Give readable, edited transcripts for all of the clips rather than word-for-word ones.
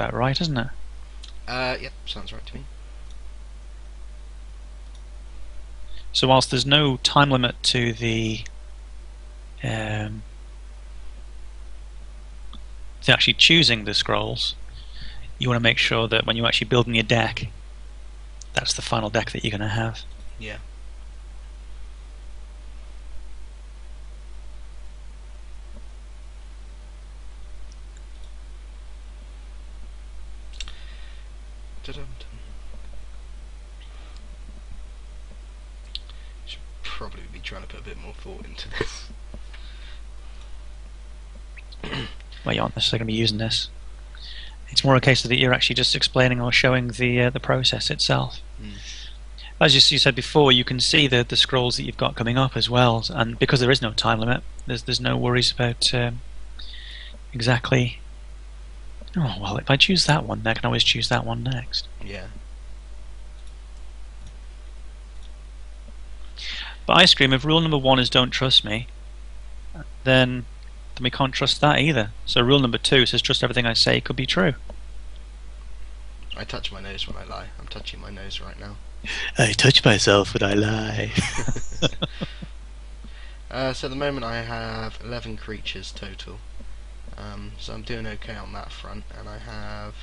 about right, isn't it? Yep, sounds right to me. So whilst there's no time limit to the to actually choosing the scrolls, you want to make sure that when you're actually building your deck, that's the final deck that you're going to have. Yeah. Should probably be trying to put a bit more thought into this. Well, you aren't necessarily going to be using this. It's more a case that you're actually just explaining or showing the process itself. As you said before, you can see the scrolls that you've got coming up as well, and because there is no time limit, there's no worries about exactly. Oh well, if I choose that one, I can always choose that one next. Yeah. But Ice Cream, if rule number 1 is don't trust me, then we can't trust that either. So rule number 2 says trust everything I say could be true. I touch my nose when I lie. I'm touching my nose right now. I touch myself when I lie. So at the moment I have 11 creatures total. So I'm doing okay on that front, and I have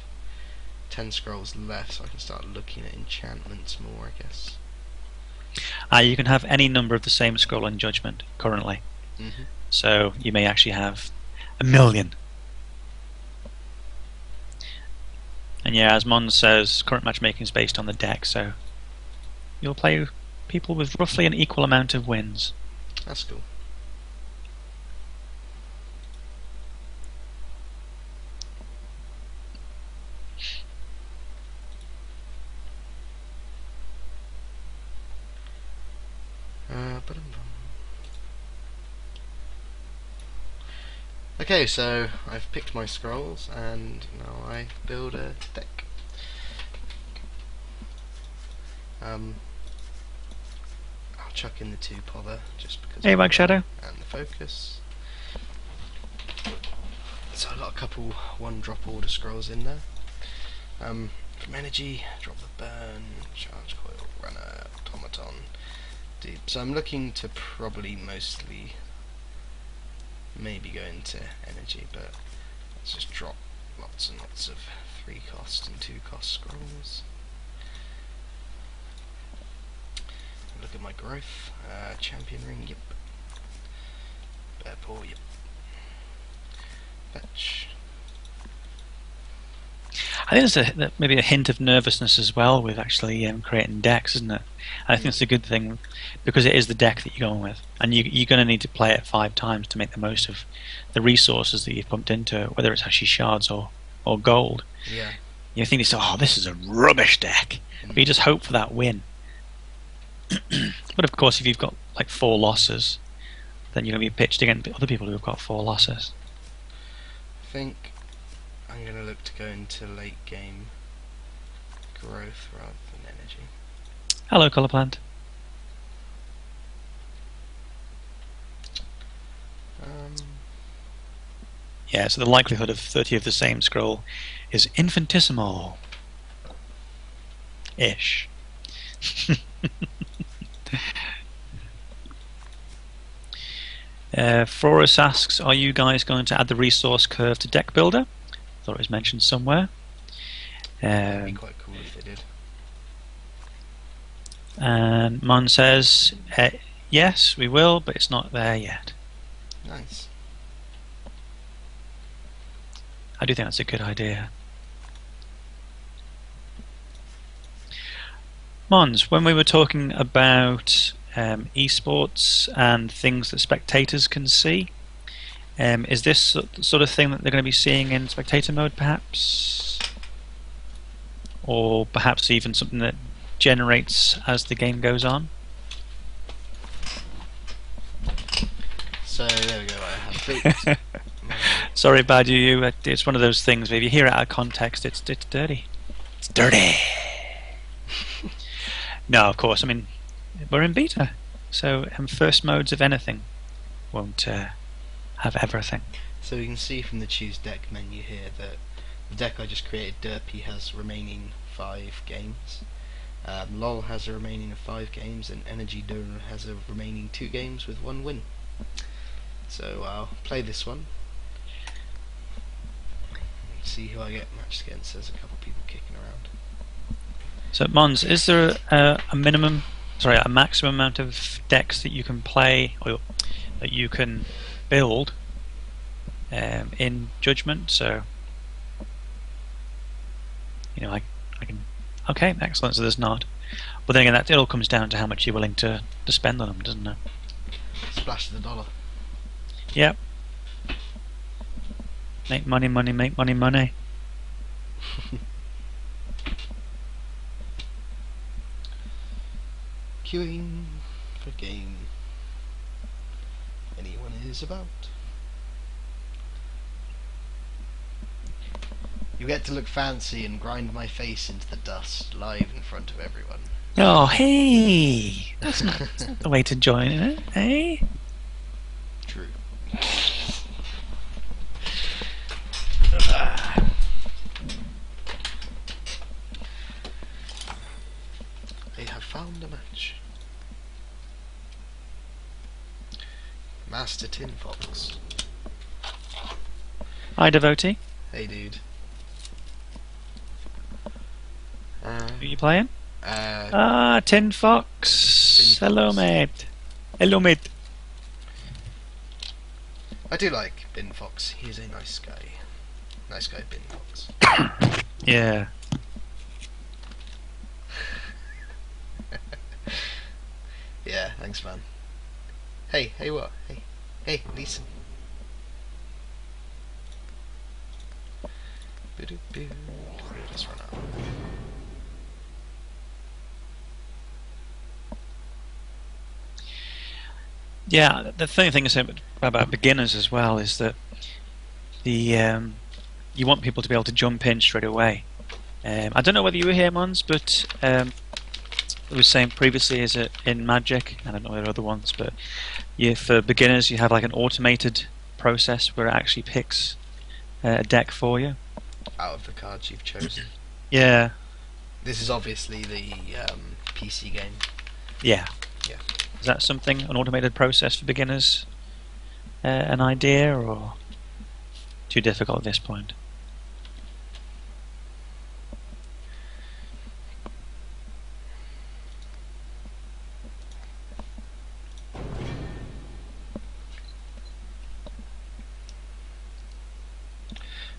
10 scrolls left, so I can start looking at enchantments more, I guess. You can have any number of the same scroll in Judgement currently. So you may actually have 1,000,000. And yeah, as Mon says, current matchmaking is based on the deck, so you'll play people with roughly an equal amount of wins. That's cool. Okay, so I've picked my scrolls, and now I build a deck. I'll chuck in the 2 pother just because. Hey, Wag Shadow. And the focus. So I got a couple 1-drop order scrolls in there. From energy, drop the burn, charge coil, runner, automaton, deep. So I'm looking to probably mostly maybe go into energy, but let's just drop lots and lots of 3-cost and 2-cost scrolls. Look at my growth. Champion ring, yep. Bear paw, yep. Fetch. I think there's maybe a hint of nervousness as well with actually creating decks, isn't it? And I think it's a good thing because it is the deck that you're going with, and you're going to need to play it 5 times to make the most of the resources that you've pumped into it, whether it's actually shards or gold. Yeah. You think this is a rubbish deck, but you just hope for that win. But of course, if you've got like 4 losses, then you're going to be pitched against other people who have got 4 losses. I think I'm going to look to go into late game growth rather than energy. Hello, Colour Plant. Yeah, so the likelihood of 30 of the same scroll is infinitesimal. Ish. Florus asks, are you guys going to add the resource curve to deck builder? Thought it was mentioned somewhere. That'd be quite cool if they did. And Mon says, yes, we will, but it's not there yet. Nice. I do think that's a good idea. Mons, when we were talking about esports and things that spectators can see, is this the sort of thing that they're going to be seeing in spectator mode, perhaps? Or perhaps even something that generates as the game goes on? So there we go, I have beat. Sorry, Badu, it's one of those things where if you hear it out of context, it's dirty. It's dirty! No, of course, I mean, we're in beta, so first modes of anything won't have everything. So we can see from the choose deck menu here that The deck I just created, Derpy, has remaining 5 games. LOL has a remaining of 5 games, and Energy Donor has a remaining 2 games with 1 win. So I'll play this one. See who I get matched against. There's a couple people kicking around. So Mons, is there a maximum amount of decks that you can play or that you can build in Judgement? So I can. Okay, excellent. So there's not. But then again, that it all comes down to how much you're willing to spend on them, doesn't it? Splash the dollar. Yep. Make money, money, make money, money. Queuing for game. Anyone is about. You get to look fancy and grind my face into the dust live in front of everyone. Oh, hey! That's not the way to join it, eh? True. They have found a match. Master Tin Fox. Hi, devotee. Hey, dude. Who are you playing? Tin Fox. Hello, mate. Hello, mate. I do like Bin Fox. He's a nice guy. Nice guy, Bin Fox. Yeah. Yeah, thanks, man. Hey, what? Hey, listen. Just run out. Yeah, the thing is about beginners as well is that you want people to be able to jump in straight away. I don't know whether you were here, Mons, but I was saying previously, is it in Magic? I don't know the other ones, but for beginners, you have like an automated process where it actually picks a deck for you out of the cards you've chosen. Yeah. This is obviously the PC game. Yeah. Yeah. Is that something, an automated process for beginners? An idea, or too difficult at this point?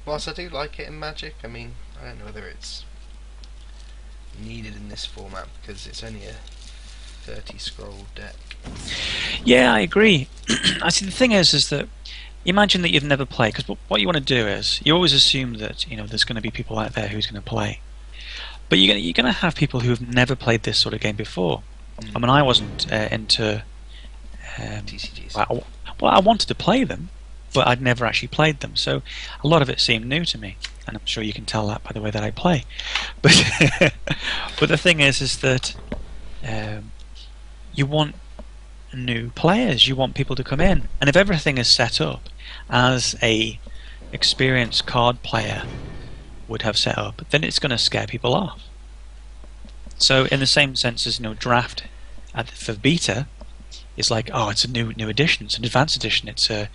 Whilst I do like it in Magic, I mean, I don't know whether it's needed in this format because it's only a 30 scroll deck. Yeah, I agree. I see. The thing is that imagine that you've never played, because what you want to do is you always assume that there's going to be people out there who's going to play, but you're going to have people who have never played this sort of game before. I mean, I wasn't into TCGs. Well, I wanted to play them, but I'd never actually played them, so a lot of it seemed new to me, and I'm sure you can tell that by the way that I play. But but the thing is that you want new players, you want people to come in, and if everything is set up as a experienced card player would have set up, then it's going to scare people off. So in the same sense as draft for beta, it's like, oh, it's a new edition, it's an advanced edition, it's a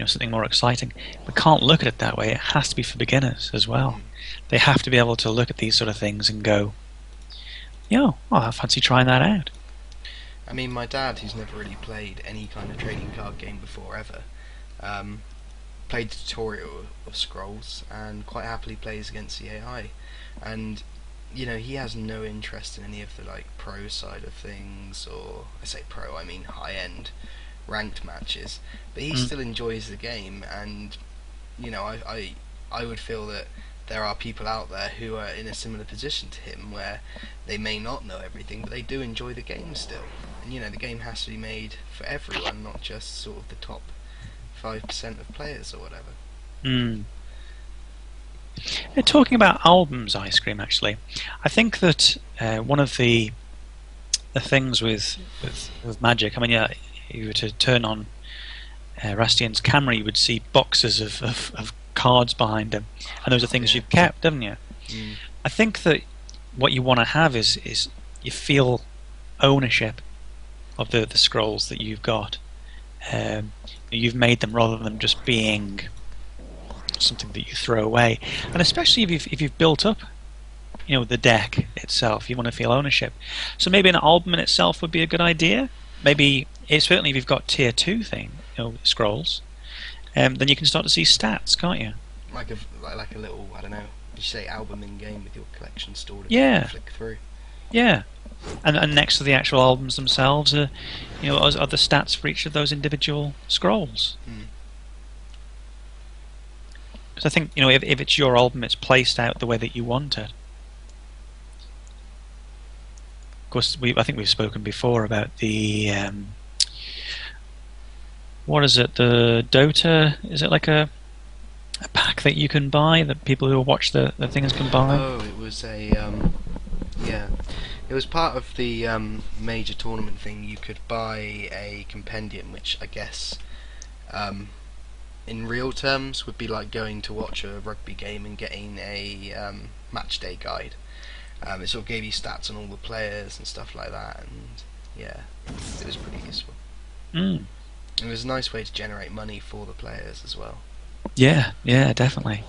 something more exciting. We can't look at it that way. It has to be for beginners as well. They have to be able to look at these sort of things and go, I fancy trying that out. I mean, my dad, who's never really played any kind of trading card game before ever, played the tutorial of Scrolls and quite happily plays against the AI. And he has no interest in any of the pro side of things, or I say pro, I mean high-end ranked matches. But he still enjoys the game, and I would feel that there are people out there who are in a similar position to him, where they may not know everything, but they do enjoy the game still. And the game has to be made for everyone, not just sort of the top 5% of players or whatever. Talking about albums, Ice Cream, actually, I think that one of the things with Magic, I mean, if you were to turn on Rastien's camera, you would see boxes of cards behind them, and those are things you've kept, haven't you? I think that what you want to have is you feel ownership of the scrolls that you've got. You've made them rather than just being something that you throw away, and especially if you've built up, the deck itself, you want to feel ownership. So maybe an album in itself would be a good idea. Maybe certainly if you've got tier 2 scrolls, then you can start to see stats, can't you? Like a little, I don't know, did you say album in game with your collection stored? Yeah. Flick through. Yeah. And next to the actual albums themselves are the stats for each of those individual scrolls. Because I think if it's your album, it's placed out the way that you want it. Of course, I think we've spoken before about the what is it? The Dota? Is it like a pack that you can buy that people who watch the things can buy? Oh, it was a yeah. It was part of the major tournament thing. You could buy a compendium, which I guess, in real terms, would be like going to watch a rugby game and getting a match day guide. It sort of gave you stats on all the players and stuff like that, and yeah, it was pretty useful. It was a nice way to generate money for the players as well. Yeah, definitely.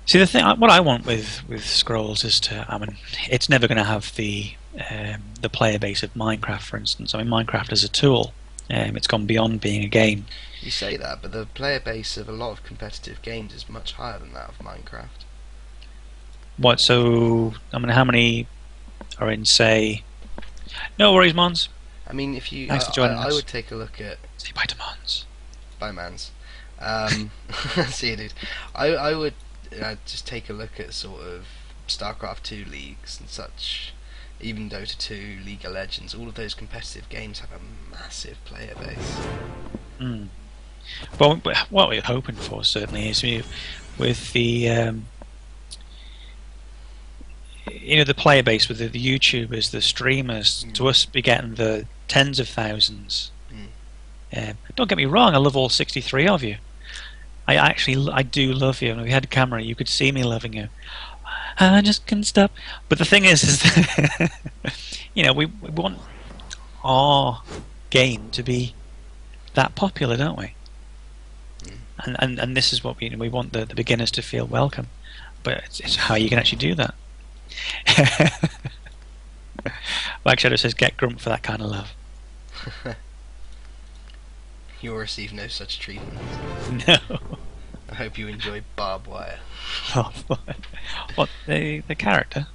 See, the thing, what I want with scrolls is it's never going to have the player base of Minecraft, for instance. I mean, Minecraft is a tool. It's gone beyond being a game. You say that, but the player base of a lot of competitive games is much higher than that of Minecraft. What? So, how many are in, say? No worries, Mons. I mean, if you, Thanks for joining us. I would take a look at. Say bye to Mons. Bye, Mans. See you, dude. I would just take a look at sort of StarCraft 2 leagues and such, even Dota 2, League of Legends. All of those competitive games have a massive player base. Well, what we're hoping for certainly is with the the player base, with the YouTubers, the streamers, to us be getting the tens of thousands. Don't get me wrong, I love all 63 of you. I do love you. And if we had a camera, you could see me loving you. I just couldn't stop. But the thing is that, we want our game to be that popular, don't we? And this is what we want the beginners to feel welcome. But it's how you can actually do that. Black Shadow says, "Get Grump for that kind of love." You'll receive no such treatment. No. I hope you enjoy barbed wire. What, the character?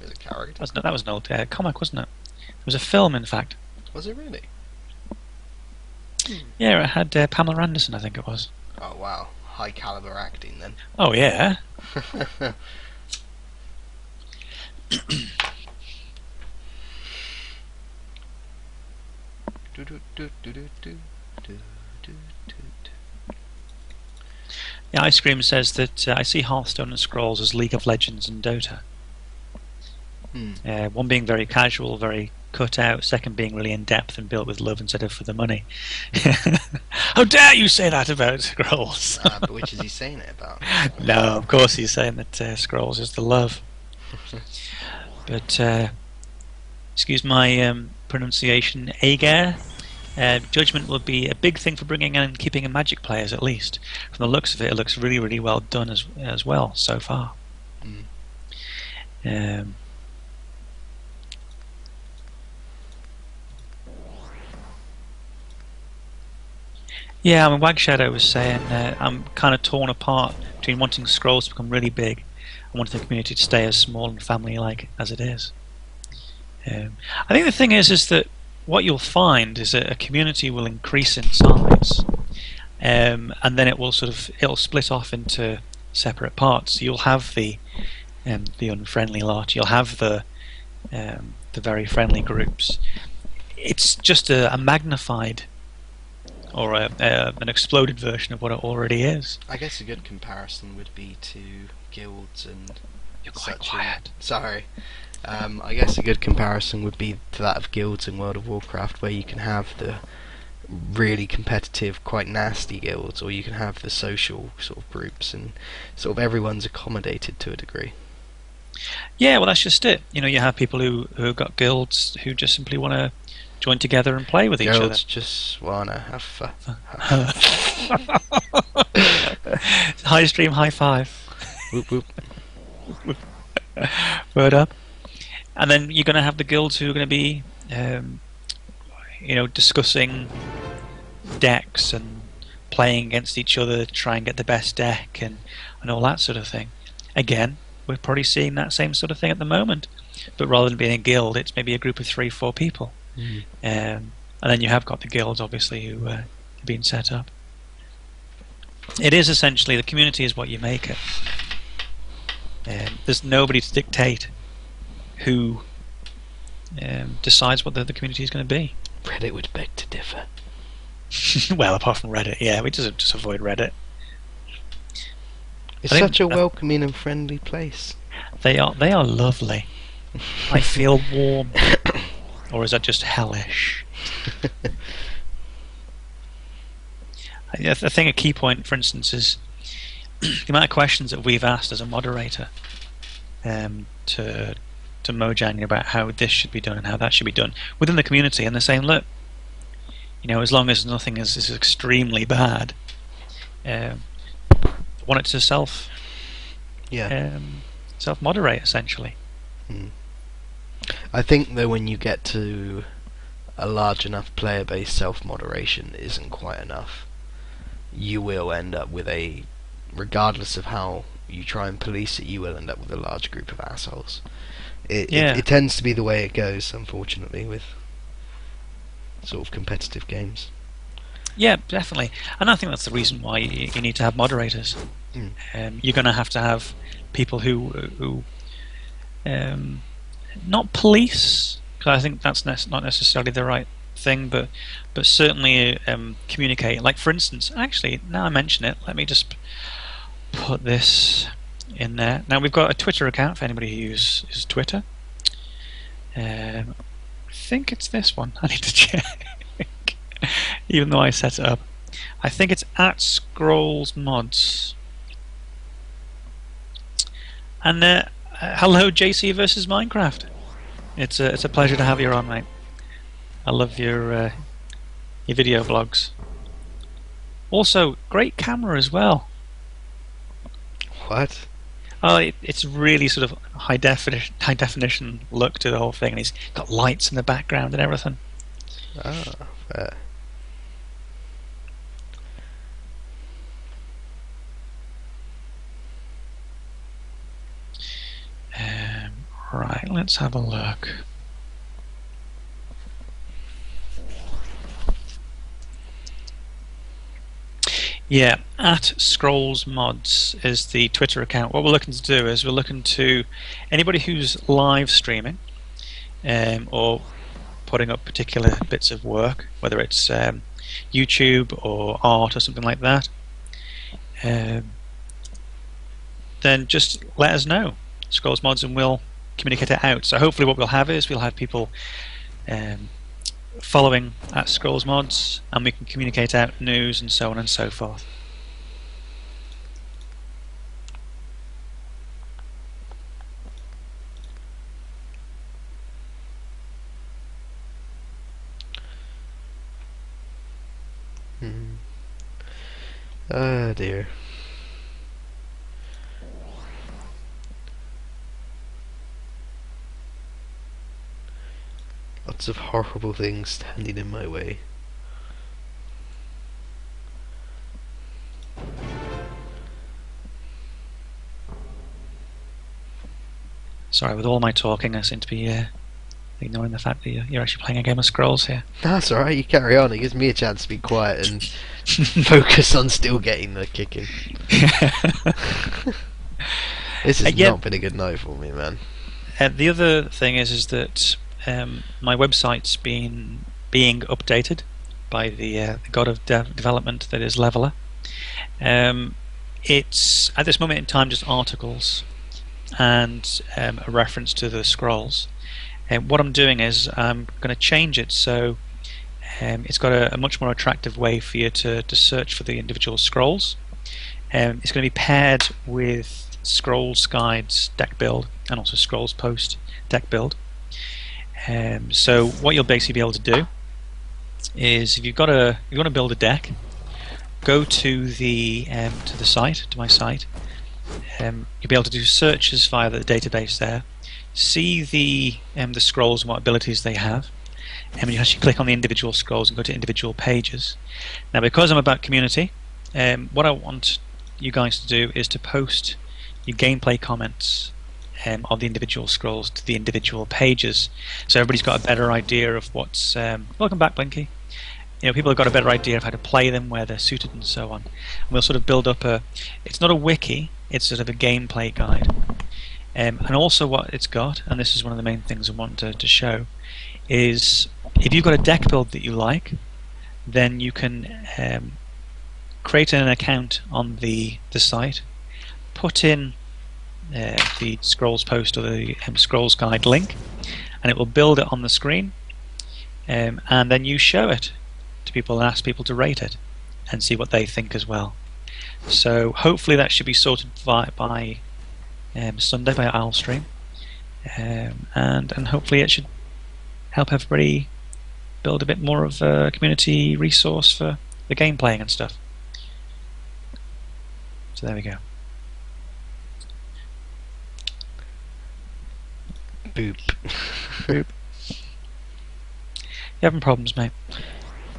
It was a character? That was an old comic, wasn't it? It was a film, in fact. Was it really? Yeah, it had Pamela Anderson, I think it was. Oh wow, high caliber acting then. Oh yeah. Yeah, Ice Cream says that I see Hearthstone and Scrolls as League of Legends and Dota. One being very casual, very cut out, second being really in depth and built with love instead of for the money. How dare you say that about Scrolls? But which is he saying it about? No, of course he's saying that Scrolls is the love. But excuse my pronunciation, Agar. Judgement will be a big thing for bringing in and keeping in Magic players, at least. From the looks of it, it looks really, really well done as well so far. Yeah, I mean, Wag Shadow was saying I'm kind of torn apart between wanting Scrolls to become really big and wanting the community to stay as small and family-like as it is. I think the thing is that what you'll find is that a community will increase in size, and then it'll split off into separate parts. So you'll have the unfriendly lot, you'll have the very friendly groups. It's just a magnified or an exploded version of what it already is. I guess a good comparison would be to guilds and You're quite such. quiet. Sorry. I guess a good comparison would be to that of guilds in World of Warcraft, where you can have the really competitive, quite nasty guilds, or you can have the social sort of groups, and sort of everyone's accommodated to a degree. Yeah, well, that's just it. You have people who've got guilds who just simply want to join together and play with each other. Guilds just wanna have fun. High stream, high five. Whoop whoop. Word up. And then you're going to have the guilds who are going to be, discussing decks and playing against each other to try and get the best deck and all that sort of thing. Again, we're probably seeing that same sort of thing at the moment, but rather than being a guild, it's maybe a group of 3-4 people. And then you have got the guilds, obviously, who are being set up. It is essentially, the community is what you make it. There's nobody to dictate who decides what the community is going to be. Reddit would beg to differ. Well, apart from Reddit, yeah, we just avoid Reddit. It's such a welcoming and friendly place. They are lovely. I feel warm. Or is that just hellish? I think a key point, for instance, is the amount of questions that we've asked as a moderator to Mojang about how this should be done and how that should be done within the community, and they're saying, look, as long as nothing is extremely bad, I want it to self-moderate, essentially. I think that when you get to a large enough player base, self-moderation isn't quite enough. You will end up with regardless of how you try and police it, you will end up with a large group of assholes. It tends to be the way it goes, unfortunately, with sort of competitive games. Yeah, definitely. And I think that's the reason why you need to have moderators. You're going to have people who not police, because I think that's not necessarily the right thing, but certainly communicate. Like, for instance, actually, now I mention it, let me just put this in there. Now, we've got a Twitter account for anybody who uses Twitter. I think it's this one. I need to check. Even though I set it up. I think it's at ScrollsMods. And hello, JC versus Minecraft. It's a pleasure to have you on, mate. I love your video blogs. Also, great camera as well. What? Oh, it's really sort of high definition look to the whole thing, and he's got lights in the background and everything. Ah, fair. Right, let's have a look. Yeah, at ScrollsMods is the Twitter account. What we're looking to do is we're looking to anybody who's live streaming or putting up particular bits of work, whether it's YouTube or art or something like that, then just let us know, ScrollsMods, and we'll communicate it out. So hopefully what we'll have is we'll have people following at ScrollsMods, and we can communicate out news and so on and so forth. Oh dear. Lots of horrible things standing in my way. Sorry, with all my talking, I seem to be ignoring the fact that you're actually playing a game of Scrolls here. That's alright, you carry on. It gives me a chance to be quiet and focus on still getting the kicking. This has not been a good night for me, man. The other thing is that my website's being updated by the god of development that is Leveler. It's at this moment in time just articles and a reference to the scrolls. What I'm doing is I'm going to change it so It's got a much more attractive way for you to search for the individual scrolls. It's going to be paired with Scrolls Guide's deck build and also Scrolls Post deck build. So what you'll basically be able to do is, if you want to build a deck, go to the site, to my site. You'll be able to do searches via the database there. See the scrolls and what abilities they have. And you actually click on the individual scrolls and go to individual pages. Now, because I'm about community, what I want you guys to do is to post your gameplay comments of the individual scrolls to the individual pages, so everybody's got a better idea of what's. Welcome back, Blinky. People have got a better idea of how to play them, where they're suited, and so on. And we'll sort of build up a. It's not a wiki; it's sort of a gameplay guide. And also, what it's got, and this is one of the main things I want to show, is if you've got a deck build that you like, then you can create an account on the site, put in the Scrolls Post or the Scrolls Guide link, and it will build it on the screen, and then you show it to people and ask people to rate it and see what they think as well. So hopefully that should be sorted by Sunday by Owlstream, and hopefully it should help everybody build a bit more of a community resource for the game playing and stuff. So there we go. Boop. Boop. You having problems, mate?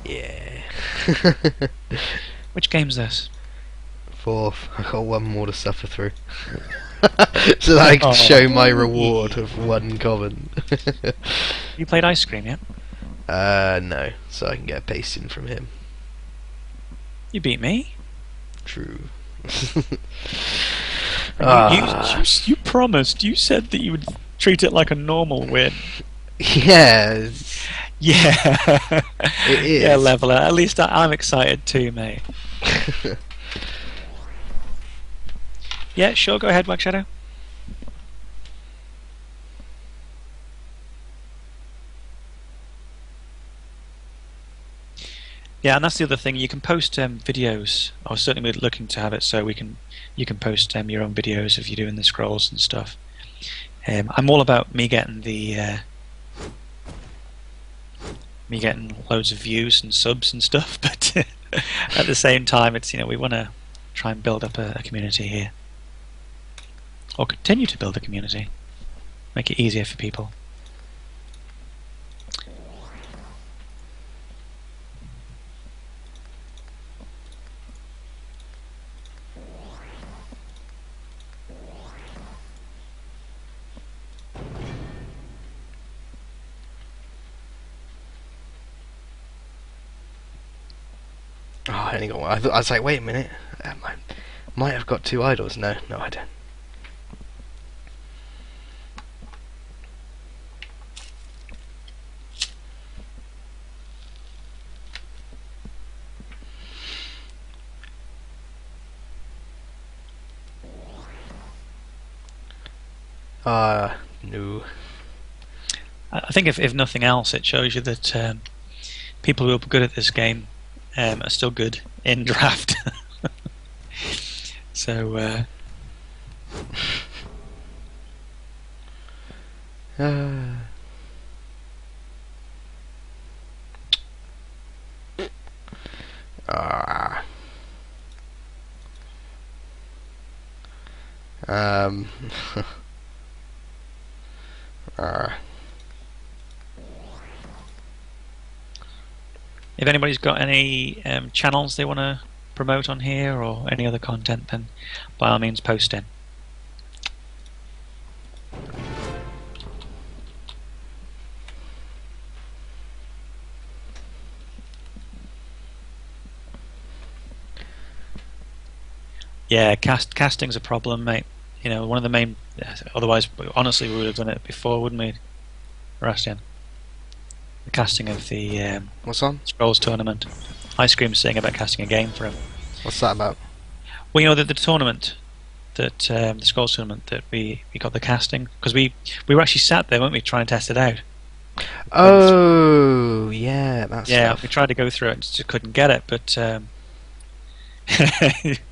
Yeah. Which game's this? 4th. I got one more to suffer through. So that I can show my reward of 1 common. You played Ice Cream yet? No. So I can get a pasting from him. You beat me. True. You promised. You said that you would treat it like a normal win. Yeah. Yeah. It is. Yeah, Leveler. At least I'm excited too, mate. Yeah, sure. Go ahead, Black Shadow. Yeah, and that's the other thing. You can post videos. I was certainly looking to have it so you can post your own videos of you doing the scrolls and stuff. I'm all about me getting loads of views and subs and stuff, but at the same time, it's we want to try and build up a community here, or continue to build a community, make it easier for people. Oh, I only got one. I was like, wait a minute. I might have got 2 idols. No, I don't. No. I think if nothing else, it shows you that people who are good at this game are still good in draft. So if anybody's got any channels they want to promote on here or any other content, then by all means post in. Yeah, casting's a problem, mate. One of the main. Otherwise, honestly, we would have done it before, wouldn't we, Rastien? The casting of the what's on? Scrolls tournament. Ice Cream's saying about casting a game for him. What's that about? Well, the tournament that the Scrolls tournament that we got the casting, because we were actually sat there, weren't we, trying to test it out. Oh, yeah, that's Yeah, we tried to go through it and just couldn't get it, but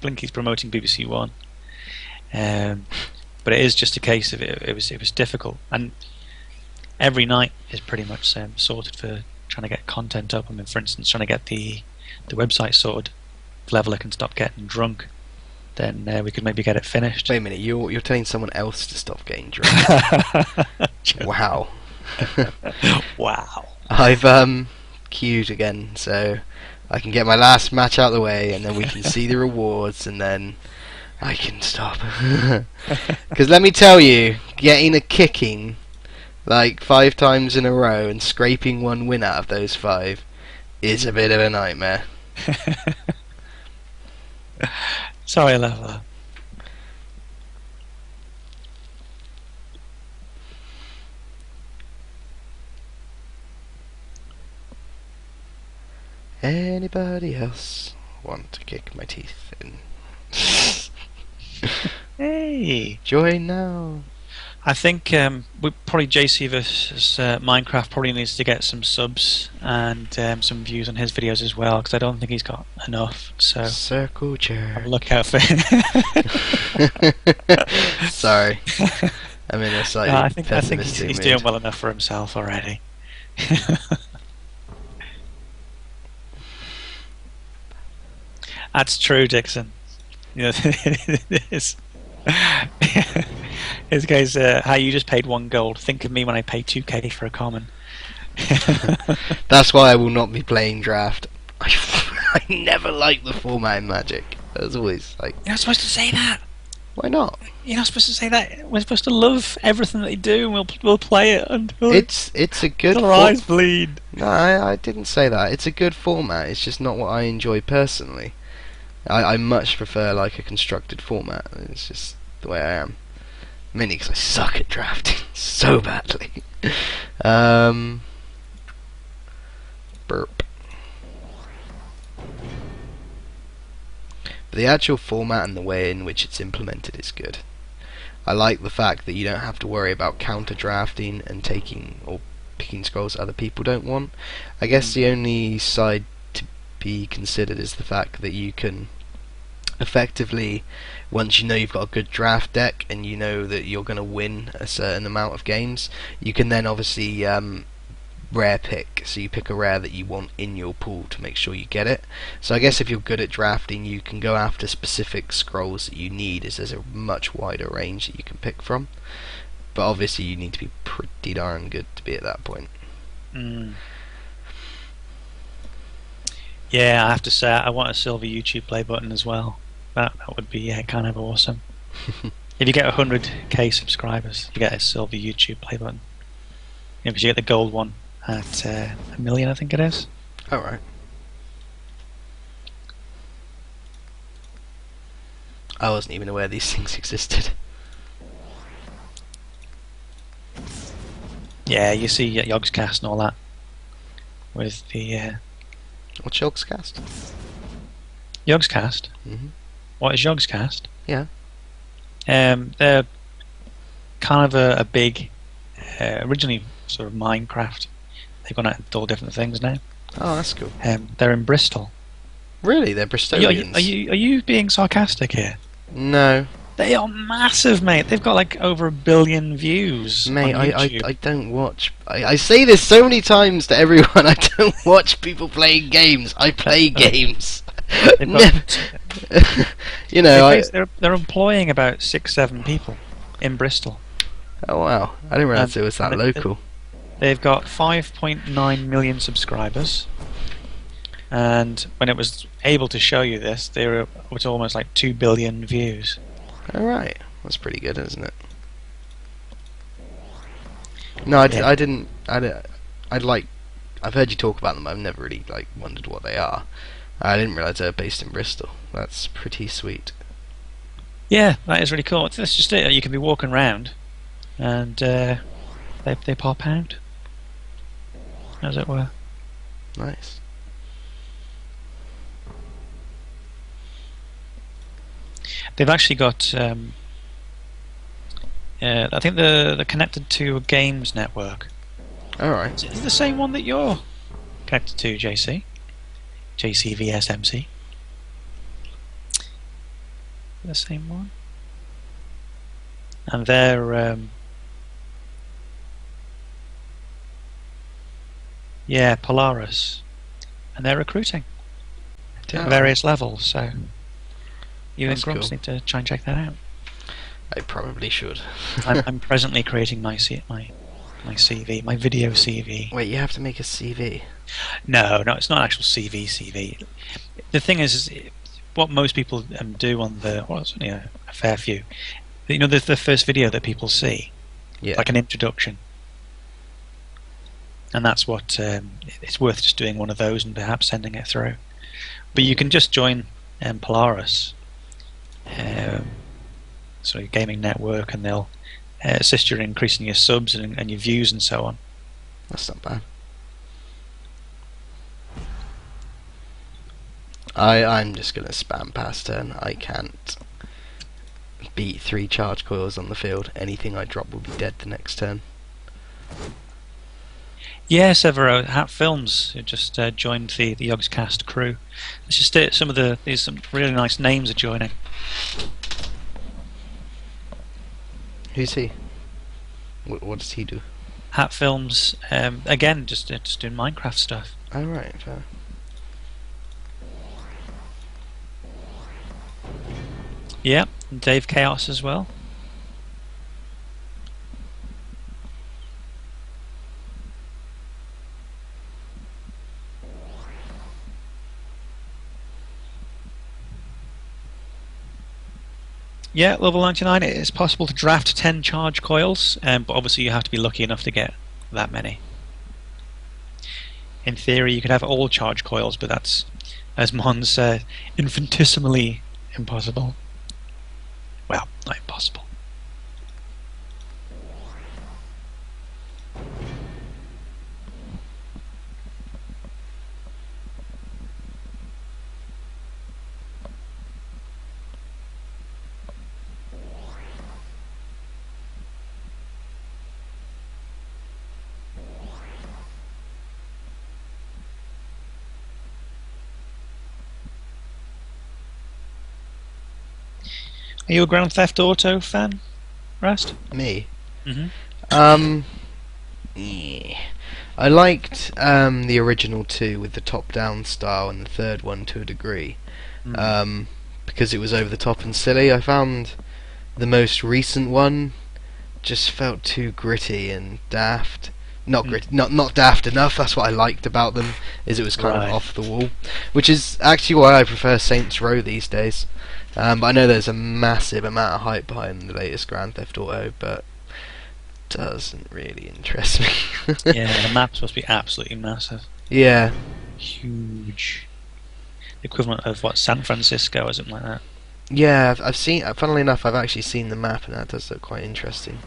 Blinky's promoting BBC One. But it is just a case of it was difficult, and every night is pretty much sorted for trying to get content up. I mean, for instance, trying to get the website sorted, Leveler can stop getting drunk, then we could maybe get it finished. Wait a minute, you're telling someone else to stop getting drunk? Wow. Wow. I've queued again, so I can get my last match out of the way, and then we can see the rewards, and then I can stop. Because let me tell you, getting a kicking like 5 times in a row and scraping 1 win out of those 5 is a bit of a nightmare. Sorry, Leveler. Anybody else want to kick my teeth in? Hey! Join now. I think we probably JC versus Minecraft probably needs to get some subs and some views on his videos as well, because I don't think he's got enough. So circle chair. Look out for him. Sorry, I'm in a slightly I think pessimistic he's mood. doing well enough for himself already. That's true, Dixon. You know, this guy's how you just paid 1 gold. Think of me when I pay 2k for a common. That's why I will not be playing draft. I never liked the format in Magic. I was always like, You're not supposed to say that. why not? You're not supposed to say that. We're supposed to love everything they do, and we'll play it until It's a good. our eyes bleed. No, I didn't say that. It's a good format. It's just not what I enjoy personally. I much prefer like a constructed format. It's just the way I am. Mainly because I suck at drafting so badly. Burp. But the actual format and the way in which it's implemented is good. I like the fact that you don't have to worry about counter drafting and taking or picking scrolls other people don't want. I guess the only side to be considered is the fact that you can effectively, once you know you've got a good draft deck and you know that you're going to win a certain amount of games, you can then obviously rare pick. So you pick a rare that you want in your pool to make sure you get it. So I guess if you're good at drafting, you can go after specific scrolls that you need, as there's a much wider range that you can pick from. But obviously you need to be pretty darn good to be at that point. Yeah, I have to say I want a silver YouTube play button as well. That would be kind of awesome. If you get 100k subscribers, you get a silver YouTube play button. Yeah, because you get the gold one at 1 million, I think it is. Oh, right. I wasn't even aware these things existed. Yeah, you see Yogscast and all that. With the What's Yogscast? Yogscast? What is Yogscast? Yeah. They're kind of a big, originally sort of Minecraft. They've gone out and all different things now. Oh, that's cool. They're in Bristol. Really? They're Bristolians? Are you being sarcastic here? No. They are massive, mate. They've got like over 1 billion views. Mate, on YouTube. I don't watch. I say this so many times to everyone. I don't watch people playing games. I play games. Never. You know, they're employing about 6-7 people in Bristol. Oh wow! I didn't realise it was that local. They've got 5.9 million subscribers, and when it was able to show you this, it was almost like 2 billion views. All right, that's pretty good, isn't it? No, I didn't. I've heard you talk about them. I've never really wondered what they are. I didn't realise they were based in Bristol. That's pretty sweet. Yeah, that is really cool. That's just it. You can be walking around, and they pop out, as it were. Nice. They've actually got. I think they're connected to a games network. Alright. Is it the same one that you're connected to, JC? JCVSMC? The same one? And they're yeah, Polaris, and they're recruiting at various levels. So you and Grumps need to try and check that out. I probably should. I'm presently creating my CV, my video CV. Wait, you have to make a CV? No, it's not actual CV. The thing is what most people do on the, well, it's only a fair few. You know, the first video that people see, like an introduction. And that's what it's worth just doing one of those and perhaps sending it through. But you can just join Polaris, sort of gaming network, and they'll assist you in increasing your subs and your views and so on. That's not bad. I'm just gonna spam past turn. I can't beat 3 charge coils on the field. Anything I drop will be dead the next turn. Yeah, Severo, Hat Films just joined the Yogscast crew. Let's just there's some really nice names are joining. Who's he? What does he do? Hat Films, again, just doing Minecraft stuff. Oh, right, fair. Yeah, and Dave Chaos as well. Yeah, level 99, it is possible to draft 10 charge coils, but obviously you have to be lucky enough to get that many. In theory, you could have all charge coils, but that's, as Mon said, infinitesimally impossible. Well, not impossible. Are you a Grand Theft Auto fan, Rast? Me? Mm-hmm. Yeah. I liked the original 2 with the top-down style, and the third one to a degree, because it was over the top and silly. I found the most recent one just felt too gritty and daft. Not daft enough. That's what I liked about them, is it was kind of off the wall, which is actually why I prefer Saints Row these days. But I know there's a massive amount of hype behind the latest Grand Theft Auto, but it doesn't really interest me. Yeah, the map's supposed to be absolutely massive. Yeah. Huge. The equivalent of, what, San Francisco or something like that. Yeah, I've seen, funnily enough, I've actually seen the map, and that does look quite interesting.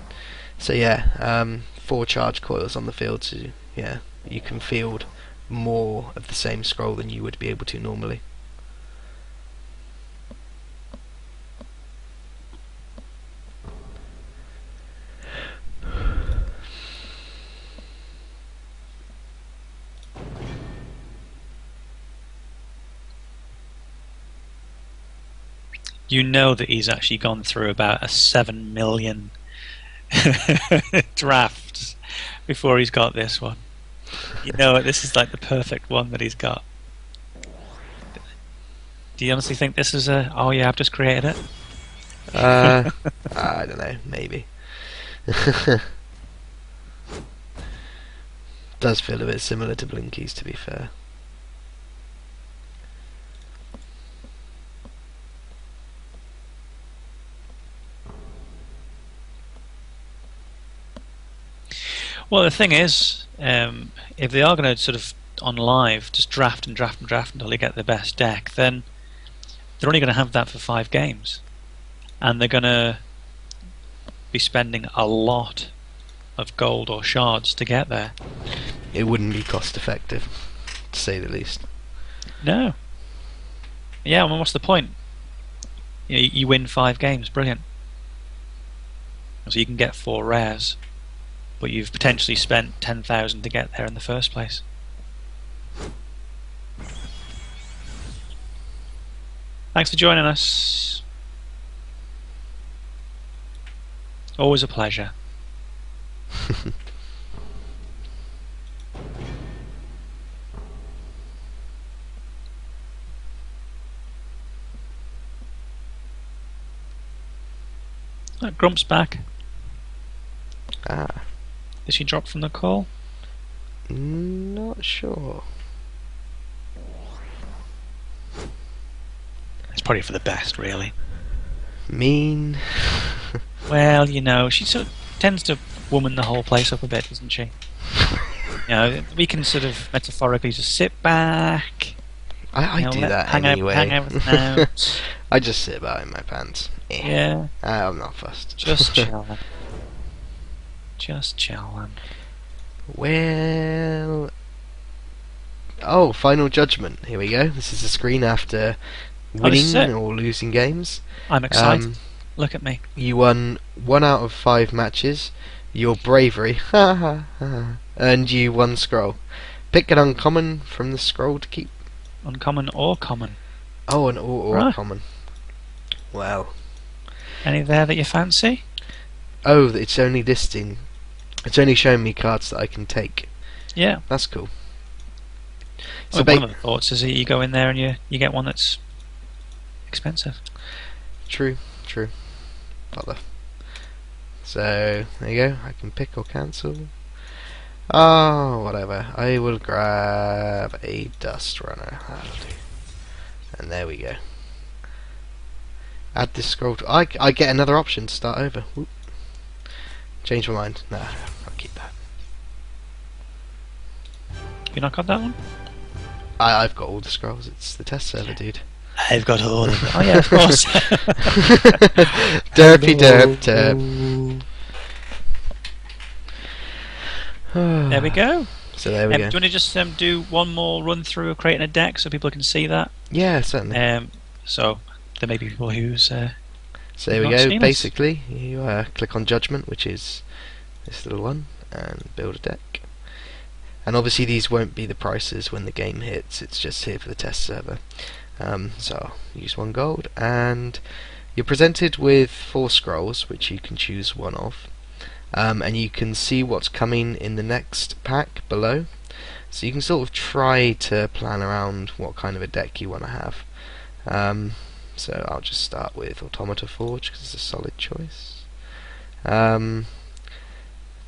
So yeah, 4 charge coils on the field, so yeah, you can field more of the same scroll than you would be able to normally. You know that he's actually gone through about 7 million drafts before he's got this one. You know, this is like the perfect one that he's got. Do you honestly think this is oh yeah, I've just created it? I don't know, maybe. Does feel a bit similar to Blinkies, to be fair. Well, the thing is, if they are going to sort of on live just draft and draft and draft until they get the best deck, then they're only going to have that for 5 games, and they're going to be spending a lot of gold or shards to get there. It wouldn't be cost effective, to say the least. No. Yeah, I mean, what's the point? You win 5 games, brilliant. So you can get 4 rares. but you've potentially spent 10,000 to get there in the first place. Thanks for joining us. Always a pleasure. Grump's back. Ah. Did she drop from the call? Not sure. It's probably for the best, really. Mean. Well, you know, she sort of tends to woman the whole place up a bit, doesn't she? You know, we can sort of metaphorically just sit back. I do that hang anyway. Hang everything out. I just sit about in my pants. Yeah. I'm not fussed. Just chilling. Just chilling. Well. Oh, Final Judgment. Here we go. This is the screen after winning or losing games. I'm excited. Look at me. You won 1 out of 5 matches. Your bravery, and you won scroll. Pick an uncommon from the scroll to keep. Uncommon or common? Oh, an or common. Well. Any there that you fancy? Oh, it's only listing. It's only showing me cards that I can take. Yeah. That's cool. So one of the thoughts is that you go in there and you get one that's expensive. True. Bother. So, there you go. I can pick or cancel. Oh, whatever. I will grab a dust runner. That'll do. And there we go. Add this scroll to... I get another option to start over. Whoop. Change my mind. Nah, I'll keep that. You not got that one? I've got all the scrolls. It's the test server, dude. I've got all of them. Oh yeah, of course. Derpy derp. There we go. So there we go. Do you want to just do one more run through of creating a deck so people can see that? Yeah, certainly. So there may be people who's. So there we go. Basically, you click on Judgement, which is this little one, and build a deck. And obviously these won't be the prices when the game hits. It's just here for the test server. So use 1 gold, and you're presented with 4 scrolls, which you can choose one of. And you can see what's coming in the next pack below, so you can sort of try to plan around what kind of a deck you want to have. So I'll just start with Automata Forge because it's a solid choice. Grab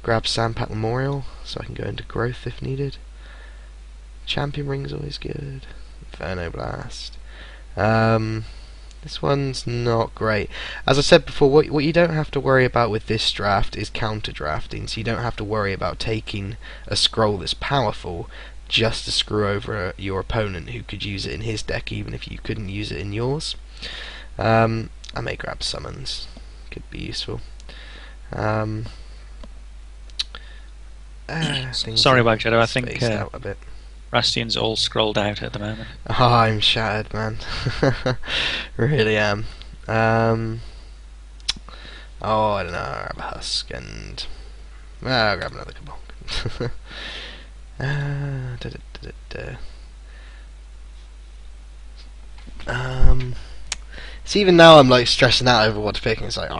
Sandpack Memorial so I can go into growth if needed. Champion Ring's always good. Inferno Blast. This one's not great. As I said before, what you don't have to worry about with this draft is counter drafting, so you don't have to worry about taking a scroll that's powerful just to screw over your opponent who could use it in his deck even if you couldn't use it in yours. I may grab Summons. Could be useful. Sorry, Wagshadow, I think out a bit. Rastien's all scrolled out at the moment. Oh, I'm shattered, man. Really am. Oh, I don't know. I'll grab a Husk and... I'll grab another Kabonk. So even now I'm like stressing out over what to pick, and it's like,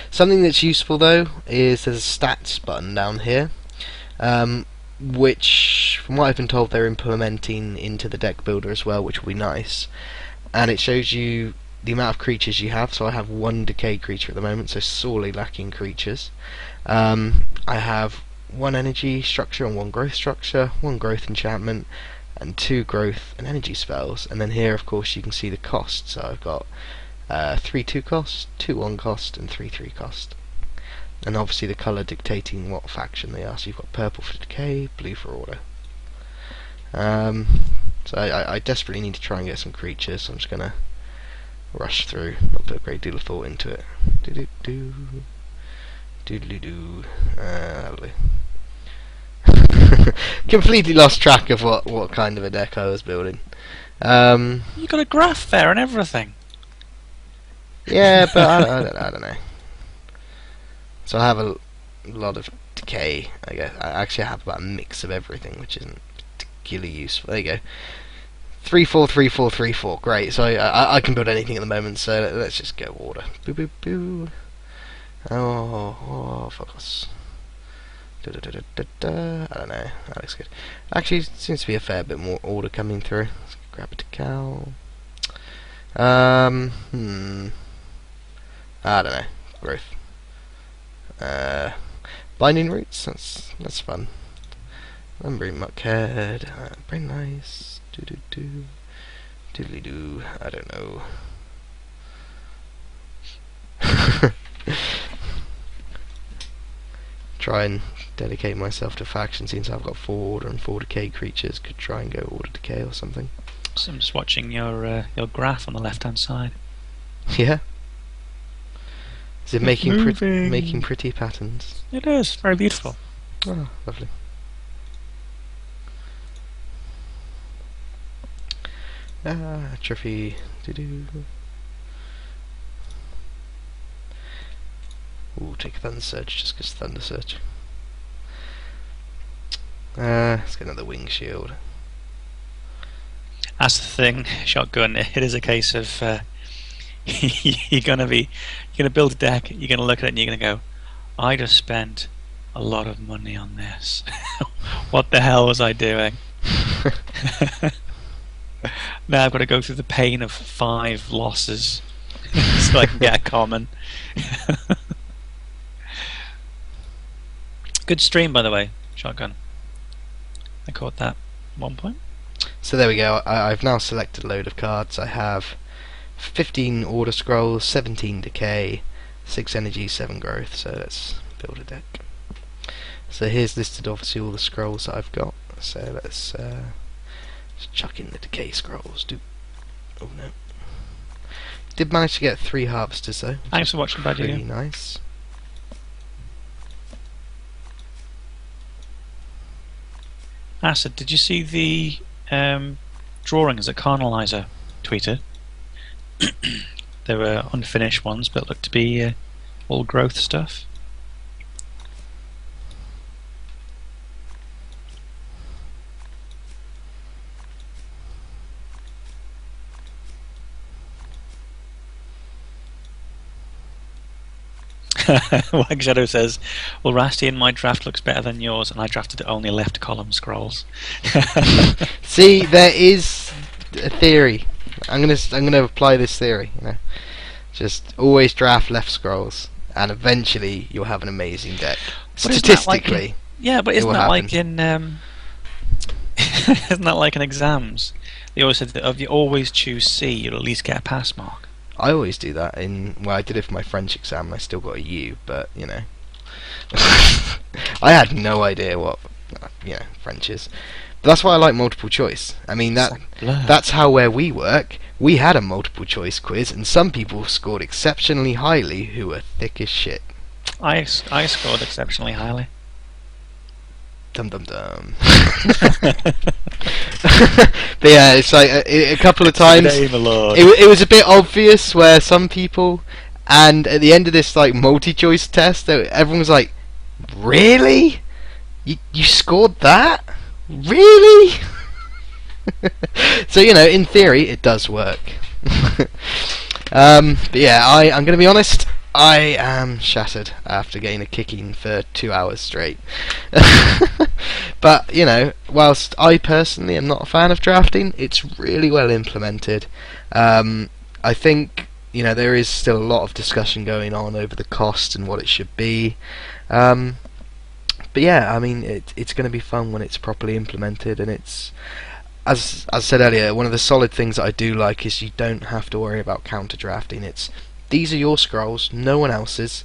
Something that's useful though is there's a stats button down here. Which, from what I've been told, they're implementing into the deck builder as well, which will be nice. And it shows you the amount of creatures you have. So I have 1 decay creature at the moment, so sorely lacking creatures. I have 1 energy structure and 1 growth structure, 1 growth enchantment, and 2 growth and energy spells. And then here, of course, you can see the cost. So I've got 3 2 cost, 2 1 cost, and 3 3 cost. And obviously the colour dictating what faction they are. So you've got purple for decay, blue for order. So I desperately need to try and get some creatures, so I'm just going to rush through, not put a great deal of thought into it. Do-do-do. Doodly-doo. Lovely. Completely lost track of what kind of a deck I was building. You got a graph there and everything. Yeah, but I don't know. So I have a lot of decay. I guess I actually have about a mix of everything, which isn't particularly useful. There you go. 3 4 3 4 3 4. Great. So I can build anything at the moment. So let's just go order. Boo boo boo. Oh, focus. I don't know. That looks good. Actually, seems to be a fair bit more order coming through. Let's grab a decal. I don't know. Growth. Binding roots. That's fun. Lumbering muckhead. Very nice. Diddly doo. I don't know. Try and dedicate myself to faction since I've got 4 order and 4 decay creatures. Could try and go order decay or something. So I'm just watching your graph on the left hand side. Yeah. Is it making pretty patterns? It is very beautiful. Oh, lovely. Trophy. Ooh, take Thunder Surge just because Thunder Surge. Let's get another Wing Shield. That's the thing, Shotgun. It is a case of you're gonna build a deck. You're gonna look at it and you're gonna go, I just spent a lot of money on this. What the hell was I doing? Now I've got to go through the pain of 5 losses so I can get a common. Good stream, by the way, Shotgun. I caught that at one point. So there we go. I've now selected a load of cards. I have 15 Order Scrolls, 17 Decay, 6 Energy, 7 Growth. So let's build a deck. So here's listed obviously all the scrolls that I've got. So let's just chuck in the Decay Scrolls. Oh no. Did manage to get 3 Harvesters though. Thanks for watching, Badger. Really nice. Acid, did you see the drawings that Carnalizer tweeted? There were unfinished ones, but looked to be all growth stuff. Wag Shadow says, well, Rastien, my draft looks better than yours, and I drafted only left column scrolls. See, there is a theory. I'm gonna apply this theory. You know, just always draft left scrolls, and eventually you'll have an amazing deck. But Statistically, but isn't that like in isn't that like in exams? They always said that if you always choose C, you'll at least get a pass mark. I always do that. Well, I did it for my French exam, and I still got a U. But you know, I had no idea what French is. But that's why I like multiple choice. I mean that's how where we work. We had a multiple choice quiz, and some people scored exceptionally highly who were thick as shit. I scored exceptionally highly. Dum dum dum. But yeah, it's like a couple of times it was a bit obvious where some people, and at the end of this like multi-choice test, everyone was like, "Really? You scored that? Really?" So in theory, it does work. But yeah, I'm going to be honest. I am shattered after getting a kicking for 2 hours straight. But whilst I personally am not a fan of drafting, it's really well implemented. I think there is still a lot of discussion going on over the cost and what it should be. But yeah, I mean it's going to be fun when it's properly implemented, and it's, as I said earlier, one of the solid things that I do like is you don't have to worry about counter drafting. These are your scrolls, no one else's.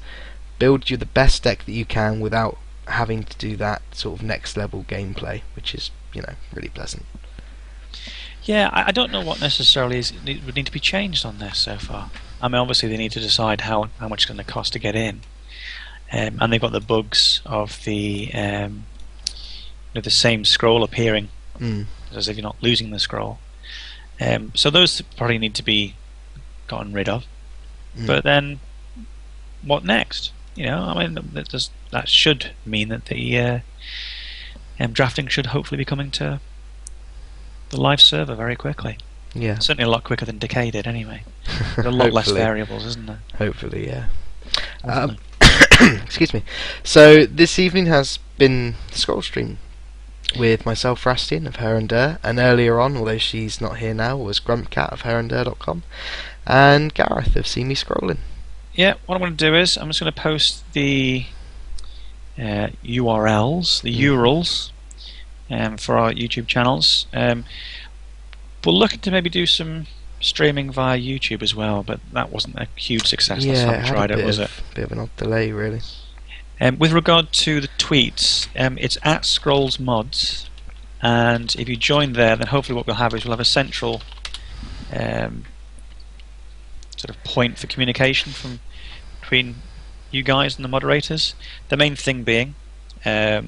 Build you the best deck that you can without having to do that sort of next level gameplay, which is, really pleasant. Yeah, I don't know what necessarily would need to be changed on this so far. I mean, obviously they need to decide how much it's going to cost to get in, and they've got the bugs of the the same scroll appearing as if you're not losing the scroll. So those probably need to be gotten rid of. But then, what next? I mean, that should mean that the drafting should hopefully be coming to the live server very quickly. Yeah. Certainly a lot quicker than Decay did, anyway. There's a lot less variables, isn't there? Hopefully, yeah. Excuse me. So this evening has been the Scrollstream with myself, Rastien of Her and Der, and earlier on, although she's not here now, was Grumpcat of herandder.com, and Gareth of SeeMeScrollin. Yeah, what I'm going to do is I'm just going to post the URLs, the URLs for our YouTube channels. We're looking to maybe do some streaming via YouTube as well, but that wasn't a huge success last time we tried it, was it? Bit of an odd delay, really. With regard to the tweets, it's at ScrollsMods, and if you join there, then hopefully what we'll have is we'll have a central sort of point for communication between you guys and the moderators. The main thing being that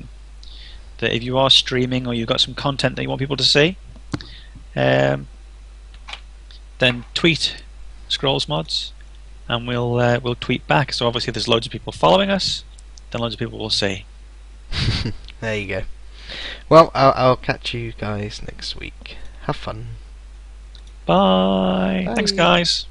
if you are streaming or you've got some content that you want people to see, then tweet ScrollsMods, and we'll tweet back. So obviously, if there's loads of people following us, then loads of people will see. There you go. Well, I'll catch you guys next week. Have fun. Bye. Bye. Thanks, guys.